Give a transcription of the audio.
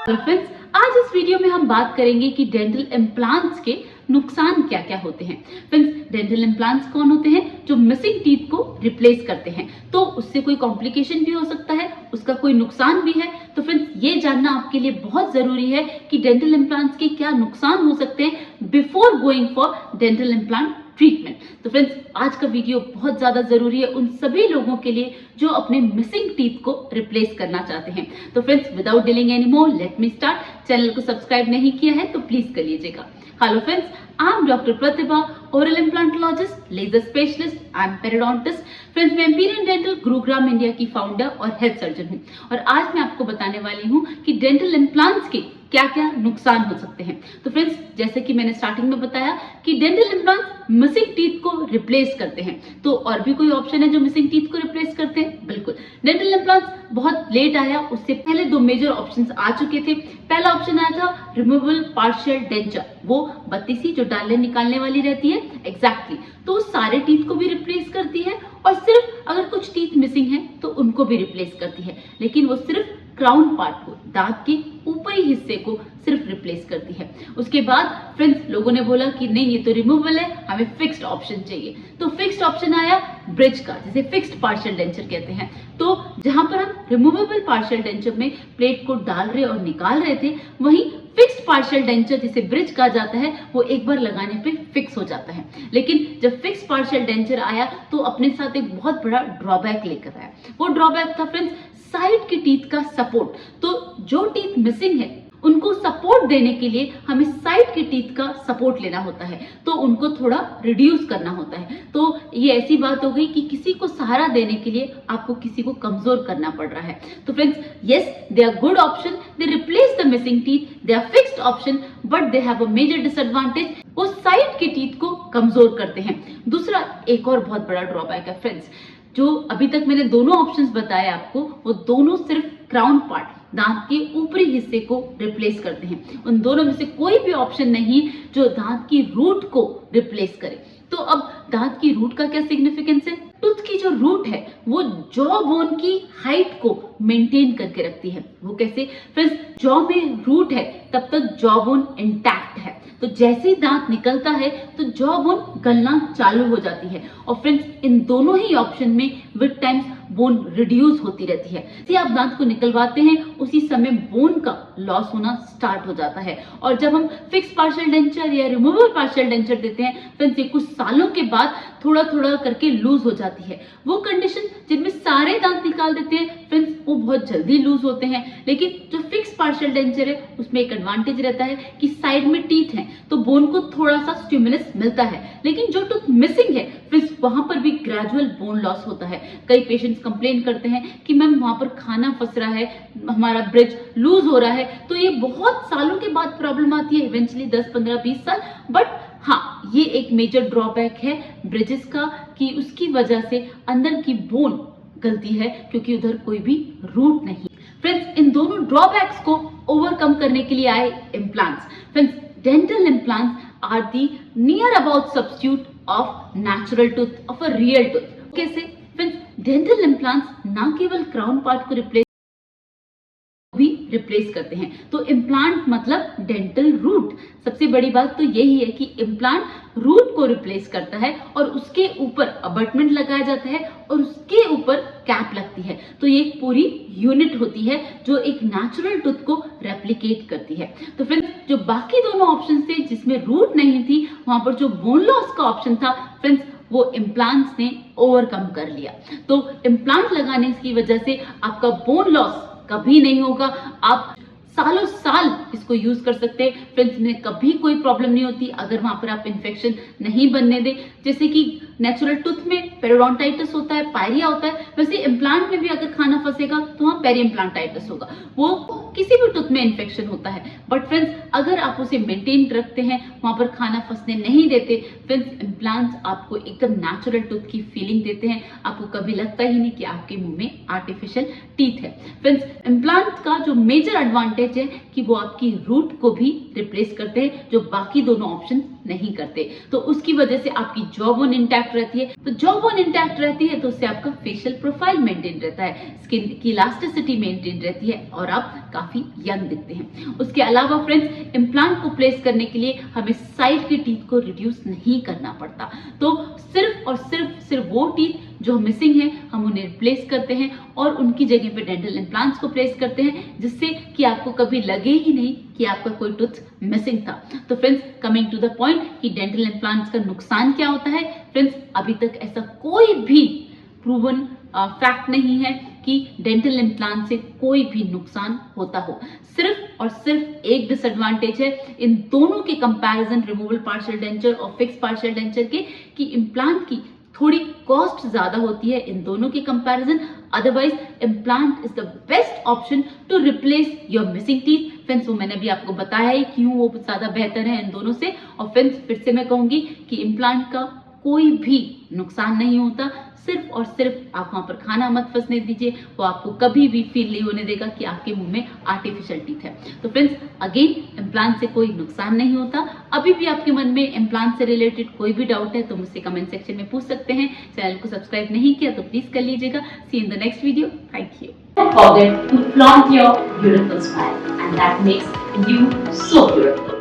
Hello friends, आज इस video में हम बात करेंगे कि डेंटल इम्प्लांट्स के नुकसान क्या क्या होते हैं। फ्रेंड्स, डेंटल इम्प्लांट्स कौन होते हैं? जो मिसिंग टीथ को रिप्लेस करते हैं। तो उससे कोई कॉम्प्लिकेशन भी हो सकता है, उसका कोई नुकसान भी है। तो फ्रेंड्स, ये जानना आपके लिए बहुत जरूरी है कि डेंटल इम्प्लांट्स के क्या नुकसान हो सकते हैं before going for dental implant treatment. तो फ्रेंड्स, आज का वीडियो बहुत ज्यादा जरूरी है उन सभी लोगों के लिए जो अपने मिसिंग टीथ को रिप्लेस करना चाहते हैं। तो friends, without delaying any more, let me start. Channel को सब्सक्राइब नहीं किया है तो प्लीज कर लीजिएगा। Hello friends, I am doctor Pratibha, oral implantologist, laser specialist and periodontist. Friends, मैं एम्पिरियन डेंटल गुरुग्राम इंडिया की फाउंडर और हेल्थ सर्जन हूँ और आज मैं आपको बताने वाली हूँ कि डेंटल इम्प्लांट्स के क्या क्या नुकसान हो सकते हैं। तो फ्रेंड्स, जैसे कि मैंने स्टार्टिंग में बताया कि डेंटल इम्प्लांट्स मिसिंग टीथ को रिप्लेस करते हैं। तो और भी कोई ऑप्शन है जो मिसिंग टीथ को रिप्लेस करते हैं? बिल्कुल, डेंटल इम्प्लांट्स बहुत लेट आया, उससे पहले दो मेजर ऑप्शंस आ चुके थे। पहला ऑप्शन आया था रिमूवेबल पार्शियल डेंचर, वो बत्तीसी जो डालने निकालने वाली रहती है, एग्जैक्टली। तो सारे टीथ को भी रिप्लेस करती है और सिर्फ अगर कुछ टीथ मिसिंग है तो उनको भी रिप्लेस करती है, लेकिन वो सिर्फ क्राउन पार्ट को, दांत के ऊपरी हिस्से को सिर्फ रिप्लेस करती है। उसके बाद फ्रेंड्स, लोगों ने बोला कि नहीं, ये तो रिमूवेबल है, हमें फिक्स्ड ऑप्शन चाहिए। तो फिक्स्ड ऑप्शन आया ब्रिज का, जिसे फिक्स्ड पार्शियल डेंचर कहते हैं। तो जहां पर हम रिमूवेबल पार्शियल डेंचर में प्लेट को डाल रहे और निकाल रहे थे, वहीं फिक्स्ड पार्शियल डेंचर जिसे ब्रिज कहा जाता है, वो एक बार लगाने पे फिक्स हो जाता है। लेकिन जब फिक्स्ड पार्शियल डेंचर आया तो अपने साथ एक बहुत बड़ा ड्रॉबैक लेकर आया। वो ड्रॉबैक था फ्रेंड्स, साइड के टीथ का सपोर्ट। तो जो टीथ मिसिंग है उनको सपोर्ट देने के लिए हमें साइड के टीथ का सपोर्ट लेना होता है, तो उनको थोड़ा रिड्यूस करना होता है। तो ये ऐसी बात हो गई कि किसी को सहारा देने के लिए आपको किसी को कमजोर करना पड़ रहा है। तो friends, yes, they are good option, they replace the missing teeth, they are fixed option, but they have a major disadvantage, वो साइड के टीथ को कमजोर करते हैं। दूसरा एक और बहुत बड़ा ड्रॉबैक है फ्रेंड्स, जो अभी तक मैंने दोनों ऑप्शंस बताए आपको, वो दोनों सिर्फ क्राउन पार्ट, दांत के ऊपरी हिस्से को रिप्लेस करते हैं। उन दोनों में से कोई भी ऑप्शन नहीं जो दांत की रूट को रिप्लेस करे। तो अब दांत की रूट का क्या सिग्निफिकेंस है? टूथ की जो रूट है वो जॉ बोन की हाइट को मेंटेन करके रखती है। वो कैसे? फ्रेंड्स, जॉ में रूट है तब तक जॉ बोन इंटैक्ट है, तो जैसे ही दांत निकलता है तो जॉ बोन गलना चालू हो जाती है। और फ्रेंड्स, इन दोनों ही ऑप्शन में विद टाइम्स बोन रिड्यूस होती रहती है। जैसे आप दांत को निकलवाते हैं उसी समय बोन का लॉस होना स्टार्ट हो जाता है। और जब हम फिक्स पार्शियल डेंचर या रिमूवेबल पार्शियल डेंचर देते हैं फ्रेंड्स, ये कुछ सालों के बाद थोड़ा थोड़ा करके लूज हो जाती है। वो कंडीशन जिनमें सारे दांत निकाल देते हैं फ्रेंड्स, वो बहुत जल्दी लूज होते हैं। लेकिन जो फिक्स पार्शियल डेंचर है उसमें एक एडवांटेज रहता है कि साइड में टीथ हैं तो बोन को थोड़ा सा स्टिमुलस मिलता है। लेकिन जो टूथ मिसिंग है फ्रेंड्स, वहां पर भी ग्रेजुअल बोन लॉस होता है। कई पेशेंट्स कंप्लेन करते हैं कि मैम वहां पर खाना फंस रहा है, हमारा ब्रिज लूज हो रहा है। तो ये बहुत सालों के बाद प्रॉब्लम आती है, इवेंचुअली 10, 15, 20 साल। बट हाँ, ये एक मेजर ड्रॉबैक है ब्रिजेस का कि उसकी वजह से अंदर की बोन गलती है, क्योंकि उधर कोई भी रूट नहीं। फ्रेंड्स, इन दोनों ड्रॉबैक्स को ओवरकम करने के लिए आए implants. Friends, dental implants are the near about substitute of natural tooth, of a real tooth. कैसे? फ्रेंड्स, डेंटल इम्प्लांट्स ना केवल क्राउन पार्ट को भी रिप्लेस करते हैं। तो इम्प्लांट मतलब डेंटल रूट। सबसे बड़ी बात तो यही है कि इम्प्लांट रूट को रिप्लेस करता है और उसके ऊपर अबटमेंट लगाया जाता है और उसके ऊपर कैप लगती है। तो ये एक पूरी यूनिट होती है जो एक नेचुरल टूथ को रेप्लिकेट करती है। तो फ्रेंड्स, जो बाकी दोनों ऑप्शन थे जिसमें रूट नहीं थी, वहां पर जो बोन लॉस का ऑप्शन था फ्रेंड्स, वो इम्प्लांट्स ने ओवरकम कर लिया। तो इम्प्लांट लगाने की वजह से आपका बोन लॉस कभी नहीं होगा। आप सालों साल इसको यूज कर सकते हैं फ्रेंड्स, में कभी कोई प्रॉब्लम नहीं होती अगर वहां पर आप इन्फेक्शन नहीं बनने दें। जैसे कि नेचुरल टूथ में पेरिडोंटाइटिस होता है, पायरिया होता है, वैसे इम्प्लांट में भी अगर खाना फंसेगा तो वहां पेरी इम्प्लांटाइटिस होगा। वो किसी भी टूथ में इन्फेक्शन होता है। बट फ्रेंड्स, अगर आप उसे मेंटेन रखते हैं, वहां पर खाना फंसने नहीं देते फ्रेंड्स, इम्प्लांट्स आपको एकदम नेचुरल टूथ की फीलिंग देते हैं। आपको कभी लगता ही नहीं कि आपके मुंह में आर्टिफिशियल टीथ है। फ्रेंड्स, इम्प्लांट का जो मेजर एडवांटेज है कि वो आपकी रूट को भी रिप्लेस करते हैं, जो बाकी दोनों ऑप्शन नहीं करते, तो उसकी वजह से आपकी जॉ बोन इंटैक्ट रहती है। तो जॉ बोन इंटैक्ट रहती है तो उससे आपका फेशियल प्रोफाइल मेंटेन रहता है, स्किन की इलास्टिसिटी मेंटेन रहती है और आप काफी यंग दिखते हैं। उसके अलावा फ्रेंड्स, इम्प्लांट को प्लेस करने के लिए हमें साइड के टीथ को रिड्यूस नहीं करना पड़ता। तो सिर्फ और सिर्फ वो टीथ जो मिसिंग है हम उन्हें रिप्लेस करते हैं और उनकी जगह पे डेंटल इम्प्लांट्स को प्लेस करते हैं, जिससे कि आपको कभी लगे ही नहीं कि आपका कोई टूथ मिसिंग था। तो friends, coming to the point कि डेंटल इम्प्लांट्स का नुकसान क्या होता है। फ्रेंड्स, अभी तक ऐसा कोई भी प्रूवन फैक्ट नहीं है कि डेंटल इम्प्लांट से कोई भी नुकसान होता हो। सिर्फ और सिर्फ एक डिसएडवांटेज है इन दोनों के कंपैरिजन, रिमूवल पार्शियल डेंचर और फिक्स पार्शियल डेंचर के, कि इम्प्लांट की थोड़ी कॉस्ट ज्यादा होती है इन दोनों के comparison. Otherwise implant is the best option to replace your missing teeth. Friends, वो मैंने भी आपको बताया है क्यों वो ज्यादा बेहतर है इन दोनों से। और फ्रेंड्स, फिर से मैं कहूंगी कि इम्प्लांट का कोई भी नुकसान नहीं होता। सिर्फ और सिर्फ आप वहां पर खाना मत फंसने दीजिए, वो आपको कभी भी फील नहीं होने देगा कि आपके मुंह में आर्टिफिशियल टीथ है। तो फ्रेंड्स, अगेन, इम्प्लांट से कोई नुकसान नहीं होता। अभी भी आपके मन में इम्प्लांट से रिलेटेड कोई भी डाउट है तो मुझसे कमेंट सेक्शन में पूछ सकते हैं। चैनल को सब्सक्राइब नहीं किया तो प्लीज कर लीजिएगा। See in the next video. Thank you. Don't forget to flaunt your beautiful smile, and that makes you so beautiful.